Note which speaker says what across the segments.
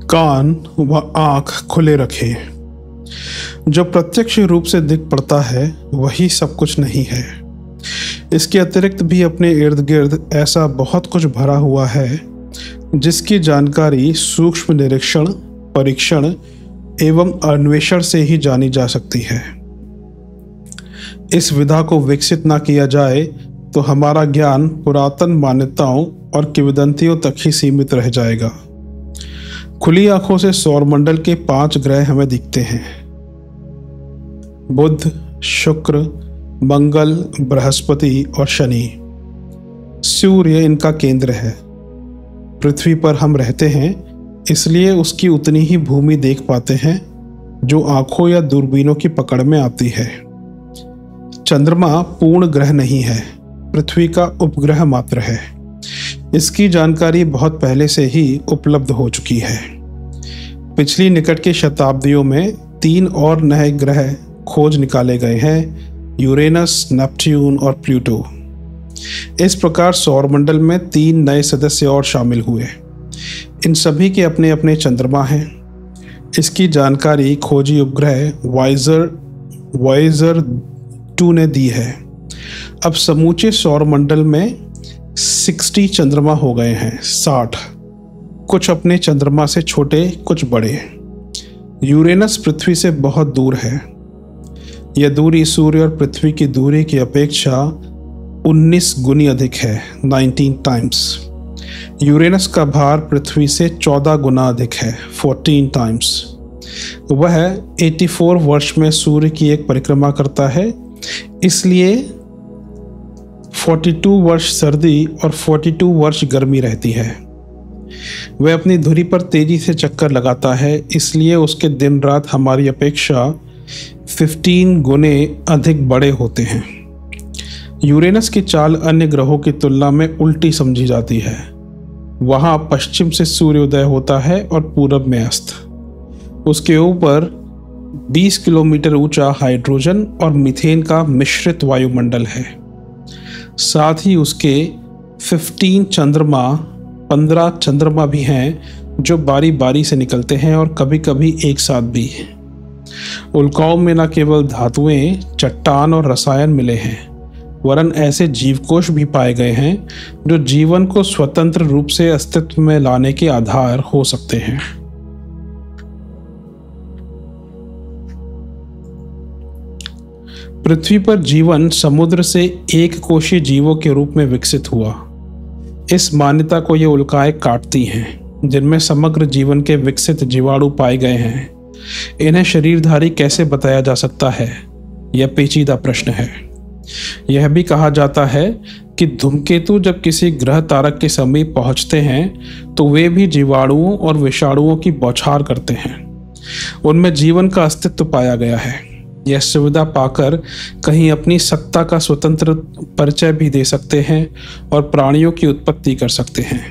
Speaker 1: कान व आँख खुले रखें। जो प्रत्यक्ष रूप से दिख पड़ता है वही सब कुछ नहीं है। इसके अतिरिक्त भी अपने इर्द गिर्द ऐसा बहुत कुछ भरा हुआ है जिसकी जानकारी सूक्ष्म निरीक्षण, परीक्षण एवं अन्वेषण से ही जानी जा सकती है। इस विधा को विकसित ना किया जाए तो हमारा ज्ञान पुरातन मान्यताओं और किंवदंतियों तक ही सीमित रह जाएगा। खुली आंखों से सौरमंडल के 5 ग्रह हमें दिखते हैं। बुध, शुक्र, मंगल, बृहस्पति और शनि। सूर्य इनका केंद्र है। पृथ्वी पर हम रहते हैं, इसलिए उसकी उतनी ही भूमि देख पाते हैं जो आंखों या दूरबीनों की पकड़ में आती है। चंद्रमा पूर्ण ग्रह नहीं है, पृथ्वी का उपग्रह मात्र है। इसकी जानकारी बहुत पहले से ही उपलब्ध हो चुकी है। पिछली निकट की शताब्दियों में 3 और नए ग्रह खोज निकाले गए हैं, यूरेनस, नेपच्यून और प्लूटो। इस प्रकार सौरमंडल में 3 नए सदस्य और शामिल हुए। इन सभी के अपने अपने चंद्रमा हैं। इसकी जानकारी खोजी उपग्रह वाइजर 2 ने दी है। अब समूचे सौरमंडल में 60 चंद्रमा हो गए हैं, 60। कुछ अपने चंद्रमा से छोटे, कुछ बड़े। यूरेनस पृथ्वी से बहुत दूर है। यह दूरी सूर्य और पृथ्वी की दूरी की अपेक्षा 19 गुनी अधिक है, 19 टाइम्स। यूरेनस का भार पृथ्वी से 14 गुना अधिक है, 14 टाइम्स। वह 84 वर्ष में सूर्य की एक परिक्रमा करता है, इसलिए 42 वर्ष सर्दी और 42 वर्ष गर्मी रहती है। वह अपनी धुरी पर तेजी से चक्कर लगाता है, इसलिए उसके दिन रात हमारी अपेक्षा 15 गुने अधिक बड़े होते हैं। यूरेनस की चाल अन्य ग्रहों की तुलना में उल्टी समझी जाती है। वहाँ पश्चिम से सूर्योदय होता है और पूरब में अस्त। उसके ऊपर 20 किलोमीटर ऊंचा हाइड्रोजन और मीथेन का मिश्रित वायुमंडल है। साथ ही उसके 15 चंद्रमा भी हैं जो बारी बारी से निकलते हैं और कभी कभी एक साथ भी। उल्काओं में न केवल धातुएं, चट्टान और रसायन मिले हैं, वरन ऐसे जीवकोश भी पाए गए हैं जो जीवन को स्वतंत्र रूप से अस्तित्व में लाने के आधार हो सकते हैं। पृथ्वी पर जीवन समुद्र से एक कोशीय जीवों के रूप में विकसित हुआ। इस मान्यता को ये उल्काएं काटती हैं जिनमें समग्र जीवन के विकसित जीवाणु पाए गए हैं। इन्हें शरीरधारी कैसे बताया जा सकता है, यह पेचीदा प्रश्न है। यह भी कहा जाता है कि धूमकेतु जब किसी ग्रह तारक के समीप पहुंचते हैं तो वे भी जीवाणुओं और विषाणुओं की बौछार करते हैं। उनमें जीवन का अस्तित्व पाया गया है। यह सुविधा पाकर कहीं अपनी सत्ता का स्वतंत्र परिचय भी दे सकते हैं और प्राणियों की उत्पत्ति कर सकते हैं।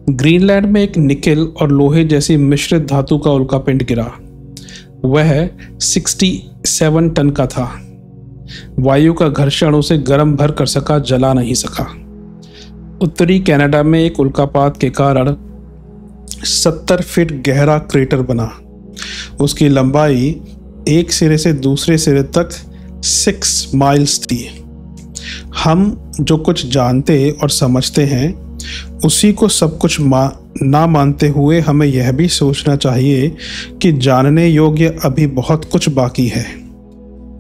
Speaker 1: ग्रीनलैंड में एक निकेल और लोहे जैसी मिश्रित धातु का उल्कापिंड गिरा। वह 67 टन का था। वायु का घर्षण उसे गर्म भर कर सका, जला नहीं सका। उत्तरी कनाडा में एक उल्कापात के कारण 70 फीट गहरा क्रेटर बना। उसकी लंबाई एक सिरे से दूसरे सिरे तक 6 माइल्स थी। हम जो कुछ जानते और समझते हैं उसी को सब कुछ ना मानते हुए हमें यह भी सोचना चाहिए कि जानने योग्य अभी बहुत कुछ बाकी है।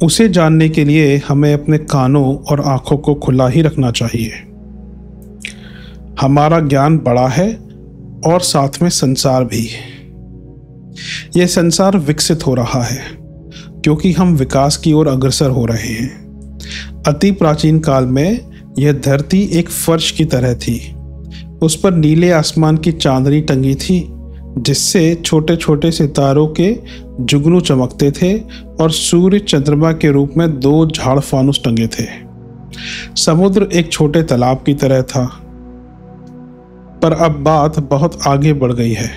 Speaker 1: उसे जानने के लिए हमें अपने कानों और आंखों को खुला ही रखना चाहिए। हमारा ज्ञान बड़ा है और साथ में संसार भी। यह संसार विकसित हो रहा है क्योंकि हम विकास की ओर अग्रसर हो रहे हैं। अति प्राचीन काल में यह धरती एक फर्श की तरह थी। उस पर नीले आसमान की चांदनी टंगी थी जिससे छोटे छोटे सितारों के जुगनू चमकते थे और सूर्य चंद्रमा के रूप में 2 झाड़ फानुस टंगे थे। समुद्र एक छोटे तालाब की तरह था। पर अब बात बहुत आगे बढ़ गई है।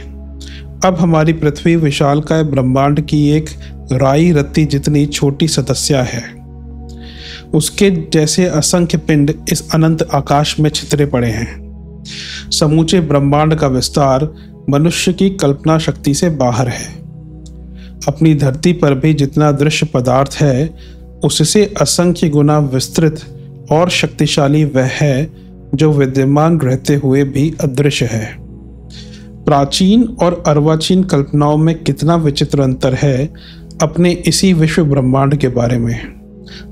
Speaker 1: अब हमारी पृथ्वी विशालकाय ब्रह्मांड की एक राई रत्ती जितनी छोटी सदस्य है। उसके जैसे असंख्य पिंड इस अनंत आकाश में छितरे पड़े हैं। समूचे ब्रह्मांड का विस्तार मनुष्य की कल्पना शक्ति से बाहर है। अपनी धरती पर भी जितना दृश्य पदार्थ है उससे असंख्य गुना विस्तृत और शक्तिशाली वह है जो विद्यमान रहते हुए भी अदृश्य है। प्राचीन और अर्वाचीन कल्पनाओं में कितना विचित्र अंतर है अपने इसी विश्व ब्रह्मांड के बारे में।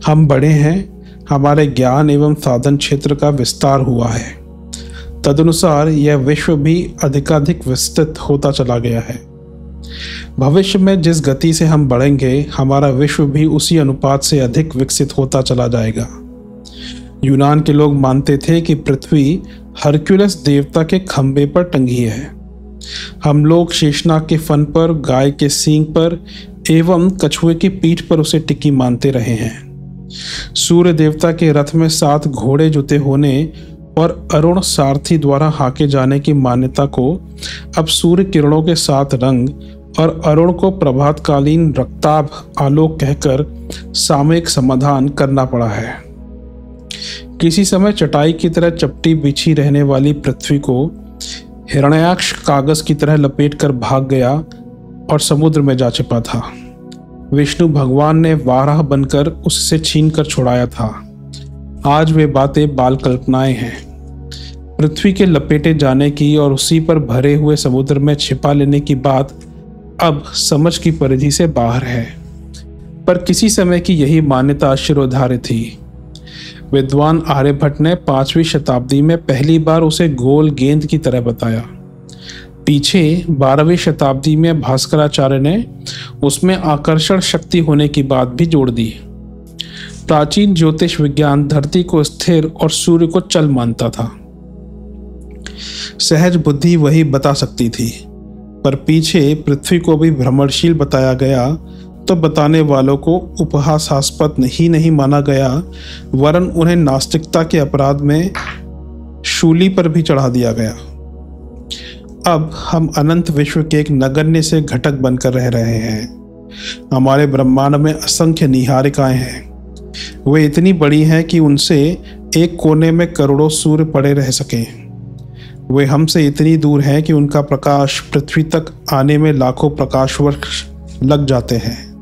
Speaker 1: हम बड़े हैं, हमारे ज्ञान एवं साधन क्षेत्र का विस्तार हुआ है, तदनुसार यह विश्व भी अधिकाधिक विस्तृत होता चला गया है। भविष्य में जिस गति से हम बढ़ेंगे हमारा विश्व भी उसी अनुपात से अधिक विकसित होता चला जाएगा। यूनान के लोग मानते थे कि पृथ्वी हरक्यूलस देवता के खंभे पर टंगी है। हम लोग शेषनाग के फन पर, गाय के सींग पर एवं कछुए की पीठ पर उसे टिकी मानते रहे हैं। सूर्य देवता के रथ में 7 घोड़े जुते होने और अरुण सारथी द्वारा हाके जाने की मान्यता को अब सूर्य किरणों के 7 रंग और अरुण को प्रभातकालीन रक्ताभ आलोक कहकर सामयिक समाधान करना पड़ा है। किसी समय चटाई की तरह चपटी बिछी रहने वाली पृथ्वी को हिरण्याक्ष कागज की तरह लपेट कर भाग गया और समुद्र में जा छिपा था। विष्णु भगवान ने वाराह बनकर उससे छीन कर छुड़ाया था। आज वे बातें बाल कल्पनाएं हैं। पृथ्वी के लपेटे जाने की और उसी पर भरे हुए समुद्र में छिपा लेने की बात अब समझ की परिधि से बाहर है, पर किसी समय की यही मान्यता शिरोधार्य थी। विद्वान आर्यभट्ट ने 5वीं शताब्दी में पहली बार उसे गोल गेंद की तरह बताया। पीछे 12वीं शताब्दी में भास्कराचार्य ने उसमें आकर्षण शक्ति होने की बात भी जोड़ दी। प्राचीन ज्योतिष विज्ञान धरती को स्थिर और सूर्य को चल मानता था। सहज बुद्धि वही बता सकती थी, पर पीछे पृथ्वी को भी भ्रमणशील बताया गया तो बताने वालों को उपहासास्पद नहीं माना गया, वरन उन्हें नास्तिकता के अपराध में शूली पर भी चढ़ा दिया गया। अब हम अनंत विश्व के एक नगण्य से घटक बनकर रह रहे हैं। हमारे ब्रह्मांड में असंख्य निहारिकाएं हैं। वे इतनी बड़ी हैं कि उनसे एक कोने में करोड़ों सूर्य पड़े रह सकें। वे हमसे इतनी दूर हैं कि उनका प्रकाश पृथ्वी तक आने में लाखों प्रकाश वर्ष लग जाते हैं,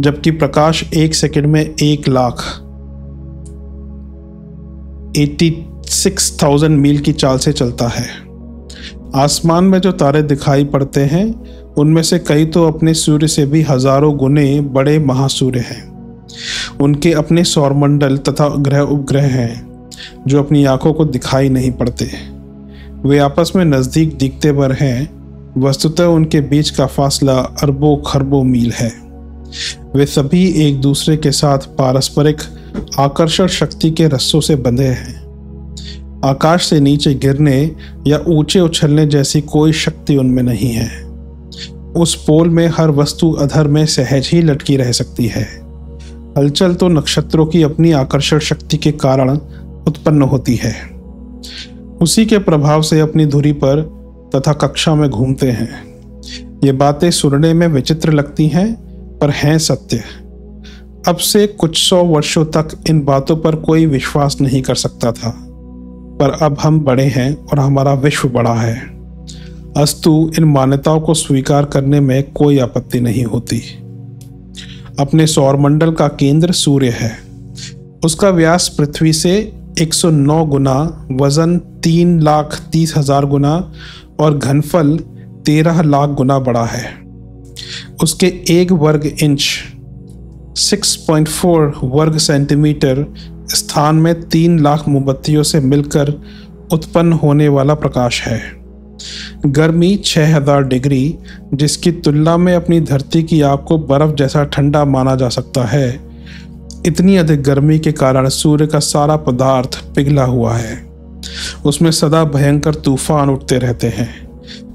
Speaker 1: जबकि प्रकाश 1 सेकंड में 1,86,000 मील की चाल से चलता है। आसमान में जो तारे दिखाई पड़ते हैं उनमें से कई तो अपने सूर्य से भी हजारों गुने बड़े महासूर्य हैं। उनके अपने सौरमंडल तथा ग्रह उपग्रह हैं जो अपनी आंखों को दिखाई नहीं पड़ते। वे आपस में नज़दीक दिखते पर हैं, वस्तुतः उनके बीच का फासला अरबों खरबों मील है। वे सभी एक दूसरे के साथ पारस्परिक आकर्षण शक्ति के रस्सों से बंधे हैं। आकाश से नीचे गिरने या ऊंचे उछलने जैसी कोई शक्ति उनमें नहीं है। उस पोल में हर वस्तु अधर में सहज ही लटकी रह सकती है। हलचल तो नक्षत्रों की अपनी आकर्षण शक्ति के कारण उत्पन्न होती है। उसी के प्रभाव से अपनी धुरी पर तथा कक्षा में घूमते हैं। ये बातें सुनने में विचित्र लगती हैं, पर हैं सत्य। अब से कुछ 100 वर्षों तक इन बातों पर कोई विश्वास नहीं कर सकता था, पर अब हम बड़े हैं और हमारा विश्व बड़ा है। अस्तु इन मान्यताओं को स्वीकार करने में कोई आपत्ति नहीं होती। अपने सौरमंडल का केंद्र सूर्य है। उसका व्यास पृथ्वी से 109 गुना, वजन 3,30,000 गुना और घनफल 13 लाख गुना बड़ा है। उसके 1 वर्ग इंच 6.4 वर्ग सेंटीमीटर स्थान में 3 लाख मोमबत्तियों से मिलकर उत्पन्न होने वाला प्रकाश है। गर्मी 6000 डिग्री, जिसकी तुलना में अपनी धरती की आग को बर्फ जैसा ठंडा माना जा सकता है, इतनी अधिक गर्मी के कारण सूर्य का सारा पदार्थ पिघला हुआ है। उसमें सदा भयंकर तूफान उठते रहते हैं,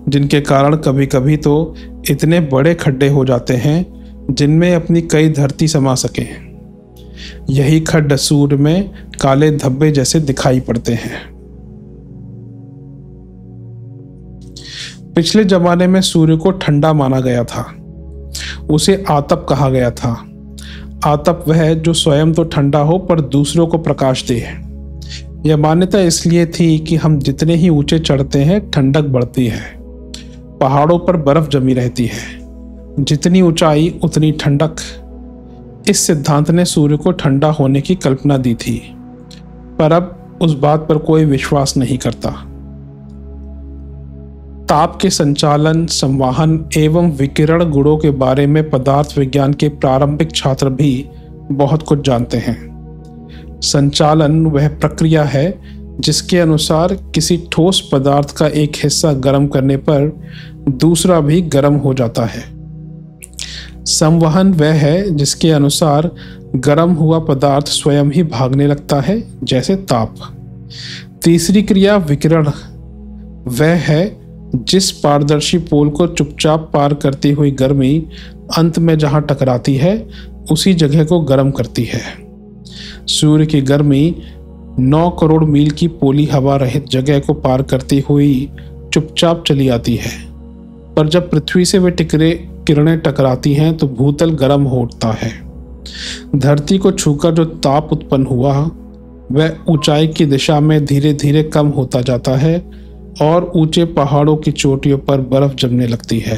Speaker 1: जिनके कारण कभी कभी तो इतने बड़े खड्डे हो जाते हैं जिनमें अपनी कई धरती समा सके। यही खड्ड सूर्य में काले धब्बे जैसे दिखाई पड़ते हैं। पिछले जमाने में सूर्य को ठंडा माना गया था। उसे आतप कहा गया था। आतप वह जो स्वयं तो ठंडा हो पर दूसरों को प्रकाश दे। यह मान्यता इसलिए थी कि हम जितने ही ऊंचे चढ़ते हैं ठंडक बढ़ती है, पहाड़ों पर बर्फ जमी रहती है। जितनी ऊंचाई उतनी ठंडक। इस सिद्धांत ने सूर्य को ठंडा होने की कल्पना दी थी, पर अब उस बात पर कोई विश्वास नहीं करता। ताप के संचालन, संवहन एवं विकिरण गुणों के बारे में पदार्थ विज्ञान के प्रारंभिक छात्र भी बहुत कुछ जानते हैं। संचालन वह प्रक्रिया है जिसके अनुसार किसी ठोस पदार्थ का एक हिस्सा गर्म करने पर दूसरा भी गर्म हो जाता है। संवहन वह है जिसके अनुसार गर्म हुआ पदार्थ स्वयं ही भागने लगता है, जैसे ताप। तीसरी क्रिया विकिरण वह है जिस पारदर्शी पोल को चुपचाप पार करती हुई गर्मी अंत में जहां टकराती है उसी जगह को गर्म करती है। सूर्य की गर्मी 9 करोड़ मील की पोली हवा रहित जगह को पार करती हुई चुपचाप चली आती है, पर जब पृथ्वी से वे किरणें टकराती हैं तो भूतल गर्म हो उठता है। धरती को छूकर जो ताप उत्पन्न हुआ वह ऊंचाई की दिशा में धीरे धीरे कम होता जाता है और ऊंचे पहाड़ों की चोटियों पर बर्फ जमने लगती है।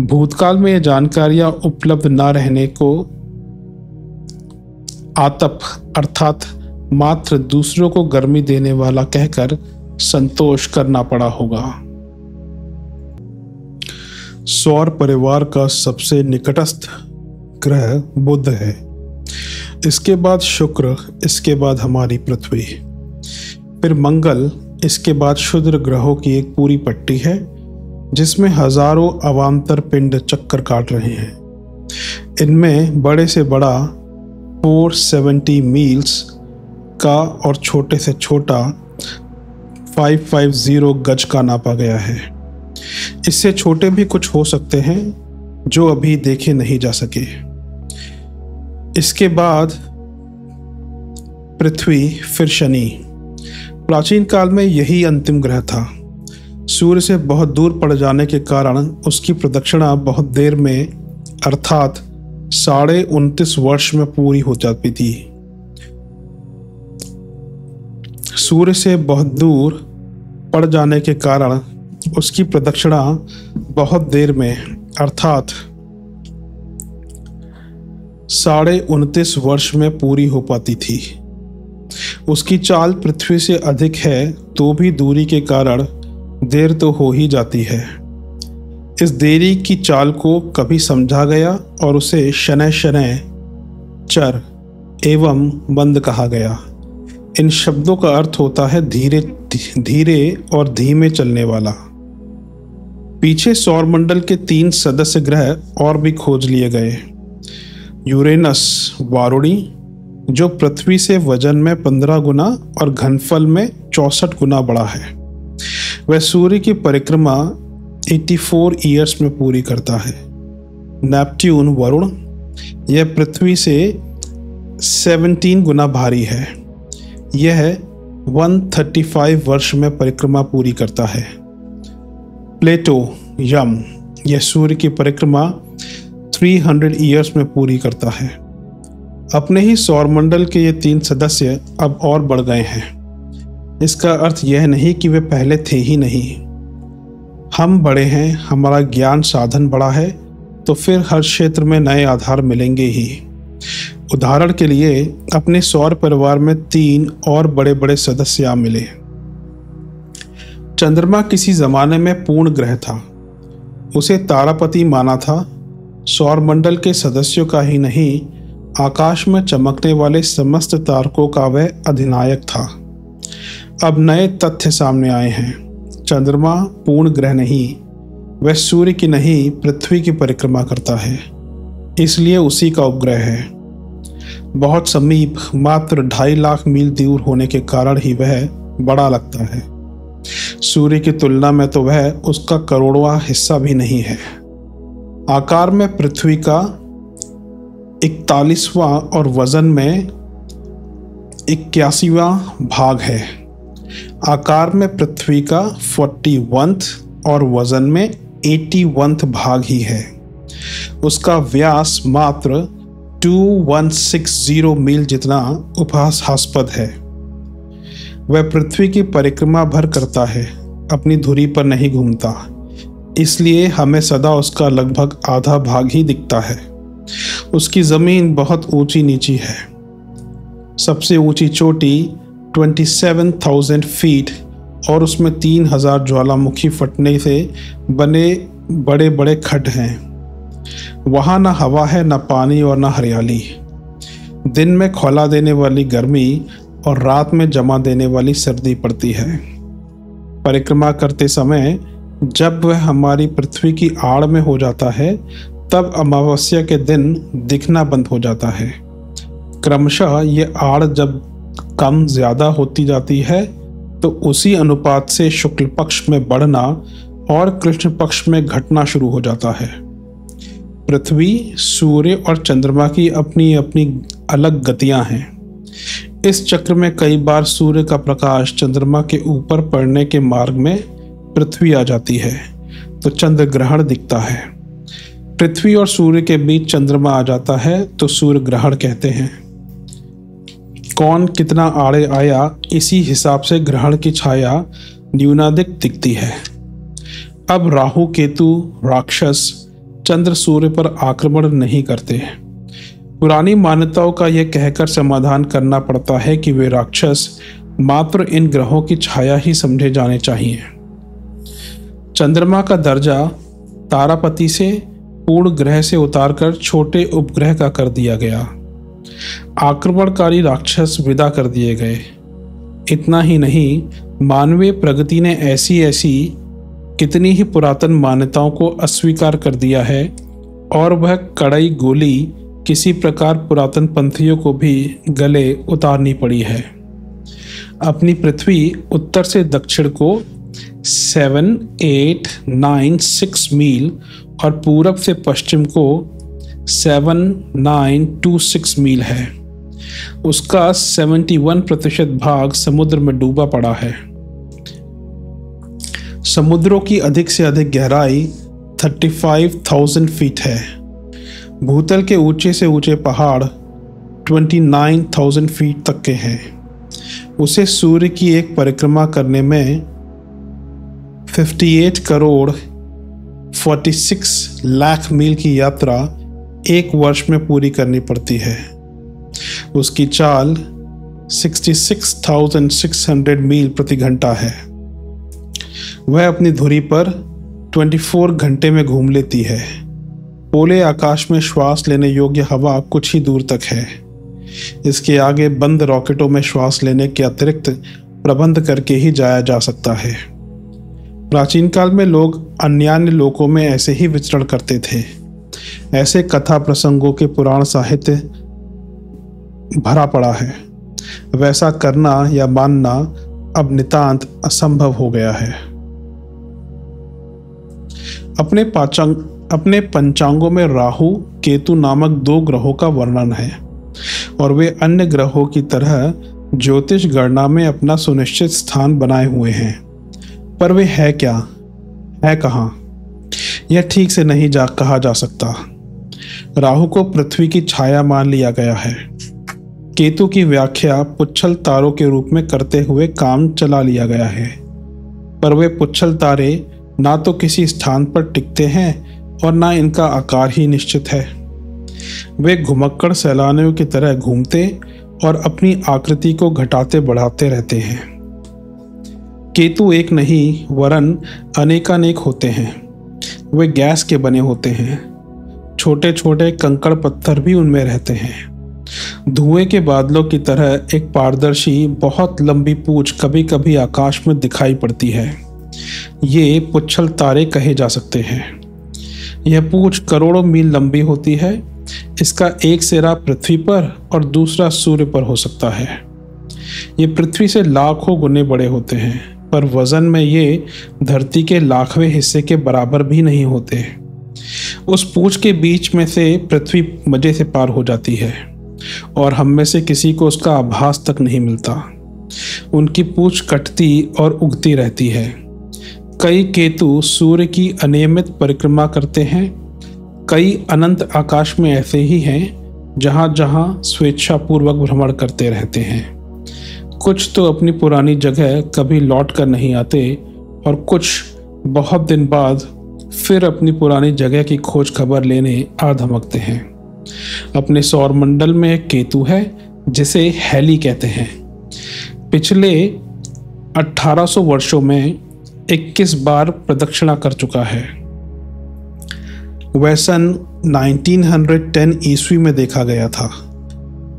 Speaker 1: भूतकाल में यह जानकारियां उपलब्ध न रहने को आतप अर्थात मात्र दूसरों को गर्मी देने वाला कहकर संतोष करना पड़ा होगा। सौर परिवार का सबसे निकटस्थ ग्रह बुध है, इसके बाद शुक्र, इसके बाद हमारी पृथ्वी, फिर मंगल, इसके बाद क्षुद्र ग्रहों की एक पूरी पट्टी है जिसमें हजारों अवान्तर पिंड चक्कर काट रहे हैं। इनमें बड़े से बड़ा 470 मील्स का और छोटे से छोटा 550 गज का नापा गया है। इससे छोटे भी कुछ हो सकते हैं जो अभी देखे नहीं जा सके। इसके बाद पृथ्वी, फिर शनि। प्राचीन काल में यही अंतिम ग्रह था। सूर्य से बहुत दूर पड़ जाने के कारण उसकी प्रदक्षिणा बहुत देर में अर्थात 29.5 वर्ष में पूरी हो जाती थी। सूर्य से बहुत दूर पड़ जाने के कारण उसकी प्रदक्षिणा बहुत देर में अर्थात 29.5 वर्ष में पूरी हो पाती थी। उसकी चाल पृथ्वी से अधिक है तो भी दूरी के कारण देर तो हो ही जाती है। इस देरी की चाल को कभी समझा गया और उसे शनैः शनैः, चर एवं मंद कहा गया। इन शब्दों का अर्थ होता है धीरे धीरे और धीमे चलने वाला। पीछे सौरमंडल के 3 सदस्य ग्रह और भी खोज लिए गए। यूरेनस वारुणी, जो पृथ्वी से वजन में 15 गुना और घनफल में 64 गुना बड़ा है, वह सूर्य की परिक्रमा 84 ईयर्स में पूरी करता है। नेपट्यून वरुण, यह पृथ्वी से 17 गुना भारी है। यह 135 वर्ष में परिक्रमा पूरी करता है। प्लेटो यम, यह सूर्य की परिक्रमा 300 ईयर्स में पूरी करता है। अपने ही सौरमंडल के ये 3 सदस्य अब और बढ़ गए हैं। इसका अर्थ यह नहीं कि वे पहले थे ही नहीं। हम बड़े हैं, हमारा ज्ञान साधन बड़ा है, तो फिर हर क्षेत्र में नए आधार मिलेंगे ही। उदाहरण के लिए अपने सौर परिवार में 3 और बड़े बड़े सदस्य आ मिले। चंद्रमा किसी जमाने में पूर्ण ग्रह था, उसे तारापति माना था। सौरमंडल के सदस्यों का ही नहीं, आकाश में चमकने वाले समस्त तारकों का वह अधिनायक था। अब नए तथ्य सामने आए हैं। चंद्रमा पूर्ण ग्रह नहीं, वह सूर्य की नहीं पृथ्वी की परिक्रमा करता है, इसलिए उसी का उपग्रह है। बहुत समीप, मात्र 2.5 लाख मील दूर होने के कारण ही वह बड़ा लगता है। सूर्य की तुलना में तो वह उसका करोड़वां हिस्सा भी नहीं है। आकार में पृथ्वी का 41वां और वजन में 81वां भाग है। आकार में पृथ्वी का 41th और वजन में 81th भाग ही है। उसका व्यास मात्र 2160 मील जितना उपहासास्पद है। वह पृथ्वी की परिक्रमा भर करता है, अपनी धुरी पर नहीं घूमता। इसलिए हमें सदा उसका लगभग आधा भाग ही दिखता है। उसकी ज़मीन बहुत ऊंची नीची है। सबसे ऊंची चोटी 27,000 फीट और उसमें 3,000 ज्वालामुखी फटने से बने बड़े बड़े खड्ड हैं। वहाँ न हवा है, न पानी और न हरियाली। दिन में खौला देने वाली गर्मी और रात में जमा देने वाली सर्दी पड़ती है। परिक्रमा करते समय जब वह हमारी पृथ्वी की आड़ में हो जाता है, तब अमावस्या के दिन दिखना बंद हो जाता है। क्रमशः ये आड़ जब कम ज़्यादा होती जाती है, तो उसी अनुपात से शुक्ल पक्ष में बढ़ना और कृष्ण पक्ष में घटना शुरू हो जाता है। पृथ्वी, सूर्य और चंद्रमा की अपनी अपनी अलग गतियां हैं। इस चक्र में कई बार सूर्य का प्रकाश चंद्रमा के ऊपर पड़ने के मार्ग में पृथ्वी आ जाती है, तो चंद्र ग्रहण दिखता है। पृथ्वी और सूर्य के बीच चंद्रमा आ जाता है तो सूर्य ग्रहण कहते हैं। कौन कितना आड़े आया, इसी हिसाब से ग्रहण की छाया न्यूनाधिक दिखती है। अब राहु केतु राक्षस चंद्र सूर्य पर आक्रमण नहीं करते। पुरानी मान्यताओं का यह कहकर समाधान करना पड़ता है कि वे राक्षस मात्र इन ग्रहों की छाया ही समझे जाने चाहिए। चंद्रमा का दर्जा तारापति से पूर्ण ग्रह से उतारकर छोटे उपग्रह का कर दिया गया। आक्रमणकारी राक्षस विदा कर दिए गए। इतना ही नहीं, मानवीय प्रगति ने ऐसी ऐसी कितनी ही पुरातन मान्यताओं को अस्वीकार कर दिया है और वह कड़ई गोली किसी प्रकार पुरातन पंथियों को भी गले उतारनी पड़ी है। अपनी पृथ्वी उत्तर से दक्षिण को 7, 8, 9, 6 मील और पूरब से पश्चिम को 7,926 मील है। उसका 71% भाग समुद्र में डूबा पड़ा है। समुद्रों की अधिक से अधिक गहराई 35,000 फीट है। भूतल के ऊंचे से ऊंचे पहाड़ 29,000 फीट तक के हैं। उसे सूर्य की एक परिक्रमा करने में 58 करोड़ 46 लाख मील की यात्रा एक वर्ष में पूरी करनी पड़ती है। उसकी चाल 66,600 मील प्रति घंटा है। वह अपनी धुरी पर 24 घंटे में घूम लेती है। पोले आकाश में श्वास लेने योग्य हवा कुछ ही दूर तक है। इसके आगे बंद रॉकेटों में श्वास लेने के अतिरिक्त प्रबंध करके ही जाया जा सकता है। प्राचीन काल में लोग अन्यान्य लोकों में ऐसे ही विचरण करते थे। ऐसे कथा प्रसंगों के पुराण साहित्य भरा पड़ा है। वैसा करना या मानना अब नितांत असंभव हो गया है। अपने पंचांगों में राहु केतु नामक 2 ग्रहों का वर्णन है और वे अन्य ग्रहों की तरह ज्योतिष गणना में अपना सुनिश्चित स्थान बनाए हुए हैं। पर वे है क्या, है कहाँ, यह ठीक से नहीं कहा जा सकता। राहु को पृथ्वी की छाया मान लिया गया है। केतु की व्याख्या पुच्छल तारों के रूप में करते हुए काम चला लिया गया है। पर वे पुच्छल तारे ना तो किसी स्थान पर टिकते हैं और ना इनका आकार ही निश्चित है। वे घुमक्कड़ सैलानियों की तरह घूमते और अपनी आकृति को घटाते बढ़ाते रहते हैं। केतु एक नहीं वरन अनेकानेक होते हैं। वे गैस के बने होते हैं। छोटे छोटे कंकड़ पत्थर भी उनमें रहते हैं। धुएं के बादलों की तरह एक पारदर्शी बहुत लंबी पूंछ कभी कभी आकाश में दिखाई पड़ती है। ये पुच्छल तारे कहे जा सकते हैं। यह पूंछ करोड़ों मील लंबी होती है। इसका एक सिरा पृथ्वी पर और दूसरा सूर्य पर हो सकता है। ये पृथ्वी से लाखों गुने बड़े होते हैं, पर वजन में ये धरती के लाखवें हिस्से के बराबर भी नहीं होते। उस पूंछ के बीच में से पृथ्वी मजे से पार हो जाती है और हम में से किसी को उसका आभास तक नहीं मिलता। उनकी पूंछ कटती और उगती रहती है। कई केतु सूर्य की अनियमित परिक्रमा करते हैं। कई अनंत आकाश में ऐसे ही हैं जहाँ जहाँ स्वेच्छापूर्वक भ्रमण करते रहते हैं। कुछ तो अपनी पुरानी जगह कभी लौट कर नहीं आते और कुछ बहुत दिन बाद फिर अपनी पुरानी जगह की खोज खबर लेने आ धमकते हैं। अपने सौरमंडल में एक केतु है जिसे हैली कहते हैं। पिछले 1800 वर्षों में 21 बार प्रदक्षिणा कर चुका है। वह सन 1910 ईस्वी में देखा गया था।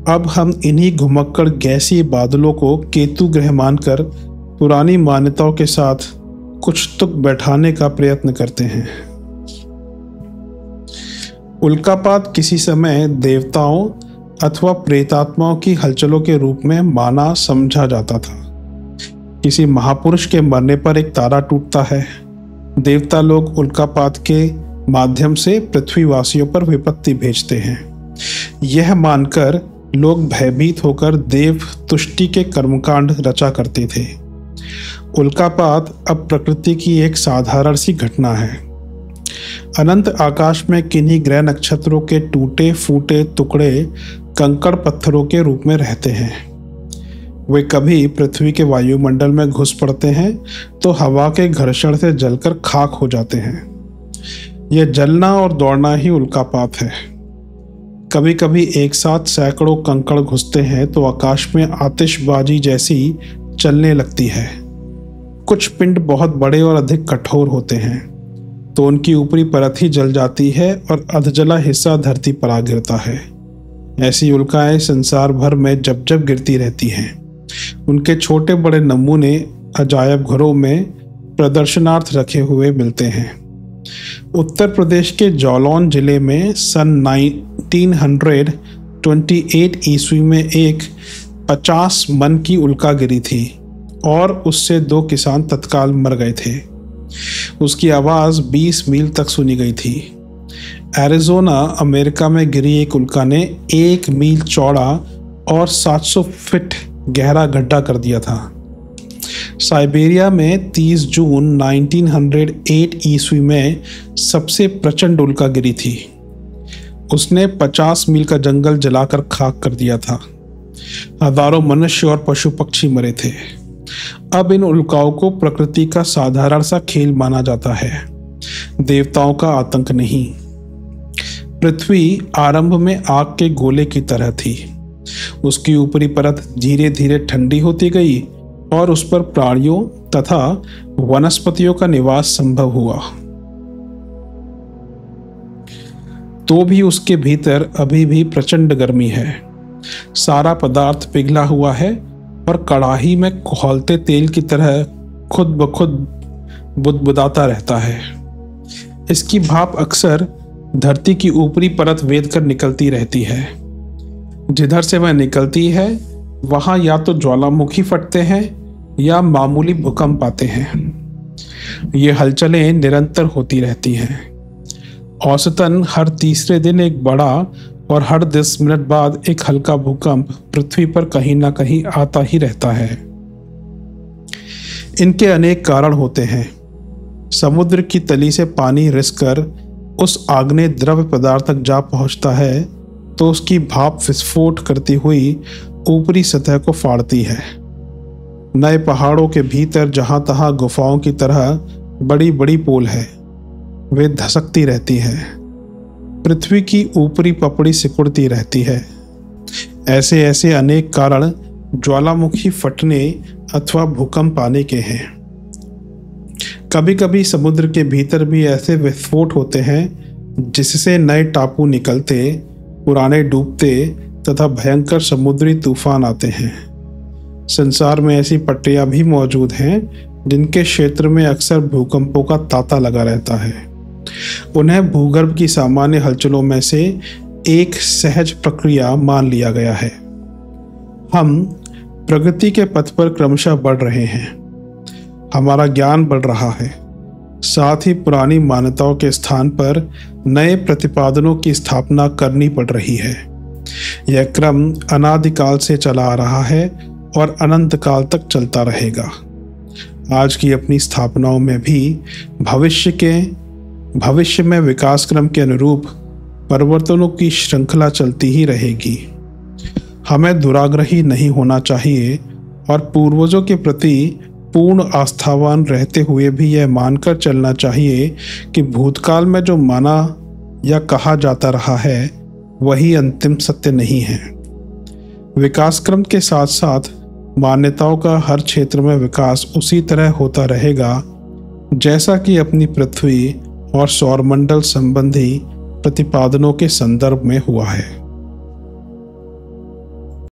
Speaker 1: अब हम इन्हीं घुमक्कड़ गैसीय बादलों को केतु ग्रह मानकर पुरानी मान्यताओं के साथ कुछ तुक बैठाने का प्रयत्न करते हैं। उल्कापात किसी समय देवताओं अथवा प्रेतात्माओं की हलचलों के रूप में माना समझा जाता था। किसी महापुरुष के मरने पर एक तारा टूटता है। देवता लोग उल्कापात के माध्यम से पृथ्वीवासियों पर विपत्ति भेजते हैं। यह मानकर लोग भयभीत होकर देव तुष्टि के कर्मकांड रचा करते थे। उल्कापात अब प्रकृति की एक साधारण सी घटना है। अनंत आकाश में किन्हीं ग्रह नक्षत्रों के टूटे फूटे टुकड़े कंकड़ पत्थरों के रूप में रहते हैं। वे कभी पृथ्वी के वायुमंडल में घुस पड़ते हैं तो हवा के घर्षण से जलकर खाक हो जाते हैं। यह जलना और दौड़ना ही उल्कापात है। कभी कभी एक साथ सैकड़ों कंकड़ घुसते हैं तो आकाश में आतिशबाजी जैसी चलने लगती है। कुछ पिंड बहुत बड़े और अधिक कठोर होते हैं तो उनकी ऊपरी परत ही जल जाती है और अधजला हिस्सा धरती पर आ गिरता है। ऐसी उल्काएं संसार भर में जब जब गिरती रहती हैं। उनके छोटे बड़े नमूने अजायब घरों में प्रदर्शनार्थ रखे हुए मिलते हैं। उत्तर प्रदेश के जौलौन जिले में सन 1928 ईस्वी में एक 50 मन की उल्का गिरी थी और उससे 2 किसान तत्काल मर गए थे। उसकी आवाज़ 20 मील तक सुनी गई थी। एरिज़ोना अमेरिका में गिरी एक उल्का ने 1 मील चौड़ा और 700 फीट गहरा गड्ढा कर दिया था। साइबेरिया में 30 जून 1908 ईस्वी में सबसे प्रचंड उल्का गिरी थी। उसने 50 मील का जंगल जलाकर खाक कर दिया था। हजारों मनुष्य और पशु पक्षी मरे थे। अब इन उल्काओं को प्रकृति का साधारण सा खेल माना जाता है, देवताओं का आतंक नहीं। पृथ्वी आरंभ में आग के गोले की तरह थी। उसकी ऊपरी परत धीरे धीरे ठंडी होती गई और उस पर प्राणियों तथा वनस्पतियों का निवास संभव हुआ। तो भी उसके भीतर अभी भी प्रचंड गर्मी है। सारा पदार्थ पिघला हुआ है और कड़ाही में खौलते तेल की तरह खुद ब खुद बुदबुदाता रहता है। इसकी भाप अक्सर धरती की ऊपरी परत वेद कर निकलती रहती है। जिधर से वह निकलती है वहां या तो ज्वालामुखी फटते हैं या मामूली भूकंप आते हैं। ये हलचलें निरंतर होती रहती हैं। औसतन हर तीसरे दिन एक बड़ा और हर 10 मिनट बाद एक हल्का भूकंप पृथ्वी पर कहीं ना कहीं आता ही रहता है। इनके अनेक कारण होते हैं। समुद्र की तली से पानी रिसकर उस आग्नेय द्रव पदार्थ तक जा पहुंचता है तो उसकी भाप विस्फोट करती हुई ऊपरी सतह को फाड़ती है। नए पहाड़ों के भीतर जहां तहां गुफाओं की तरह बड़ी बड़ी पोल है, वे धसकती रहती हैं। पृथ्वी की ऊपरी पपड़ी सिकुड़ती रहती है। ऐसे ऐसे अनेक कारण ज्वालामुखी फटने अथवा भूकंप आने के हैं। कभी कभी समुद्र के भीतर भी ऐसे विस्फोट होते हैं जिससे नए टापू निकलते, पुराने डूबते तथा भयंकर समुद्री तूफान आते हैं। संसार में ऐसी पट्टियां भी मौजूद हैं जिनके क्षेत्र में अक्सर भूकंपों का तांता लगा रहता है। उन्हें भूगर्भ की सामान्य हलचलों में से एक सहज प्रक्रिया मान लिया गया है। हम प्रगति के पथ पर क्रमशः बढ़ रहे हैं। हमारा ज्ञान बढ़ रहा है। साथ ही पुरानी मान्यताओं के स्थान पर नए प्रतिपादनों की स्थापना करनी पड़ रही है। यह क्रम अनादिकाल से चला आ रहा है और अनंत काल तक चलता रहेगा। आज की अपनी स्थापनाओं में भी भविष्य में विकास क्रम के अनुरूप परिवर्तनों की श्रृंखला चलती ही रहेगी। हमें दुराग्रही नहीं होना चाहिए और पूर्वजों के प्रति पूर्ण आस्थावान रहते हुए भी यह मानकर चलना चाहिए कि भूतकाल में जो माना या कहा जाता रहा है वही अंतिम सत्य नहीं है। विकास क्रम के साथ साथ मान्यताओं का हर क्षेत्र में विकास उसी तरह होता रहेगा जैसा कि अपनी पृथ्वी और सौरमंडल संबंधी प्रतिपादनों के संदर्भ में हुआ है।